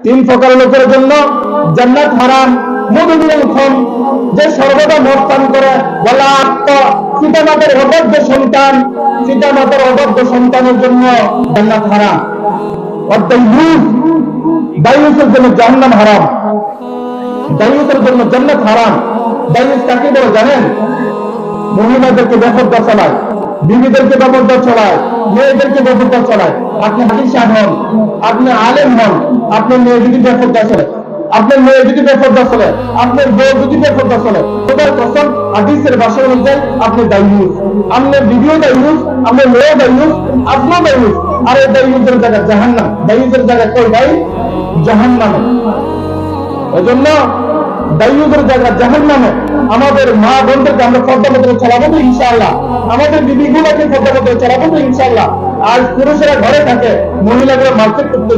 তিন প্রকার লোকের জন্য জান্নাত হারাম। মধুমিলক্ষণ, যে সর্বদা মদ পান করে, বলা পিতামাতার অবদ্ধ সন্তান, পিতামাতার অবদ্ধ সন্তানের জন্য জান্নাত হারাম। অর্থাৎ দায়ুসের জন্য জাহান্নাম হারাম, দায়ুসের জন্য জান্নাত হারাম। দায়ুস কাকে বলে জানেন? মহিলাদেরকে বেপরদা চালায়, বিবিদেরকে বেপরদা চালায়, মেয়েদেরকে বেপরদা চালায়। আপনি হাদিস হন, আপনি আলেম হন, আপনার মেয়ে যদি বেপরদা চলে, আপনার মেয়ে যদি বেপরদা চলে, আপনার বউ যদি বেপরদা চলে, খোদার কসম হাদিসের ভাষা অনুযায়ী আপনি দায়ুস, আপনার বিবিও দায়ুস, আপনার মেয়েও দায়ুস, আপনিও দায়ুস। আর এই দায়ুসের জায়গা জাহান্নাম। দায়ুসের জায়গা কই ভাই? জাহান্নামে। এজন্য দায়ুসের জায়গা জাহান্নামে। আমাদের মা বোনদেরকে আমরা পর্দা মতো চালাবো তো ইনশাআল্লাহ, আমাদের বিবিগুলোকে পর্দা মতো চালাবো তো ইনশাআল্লাহ। আজ পুরুষেরা ঘরে থাকে, মহিলাগুলো মার্কেট করতে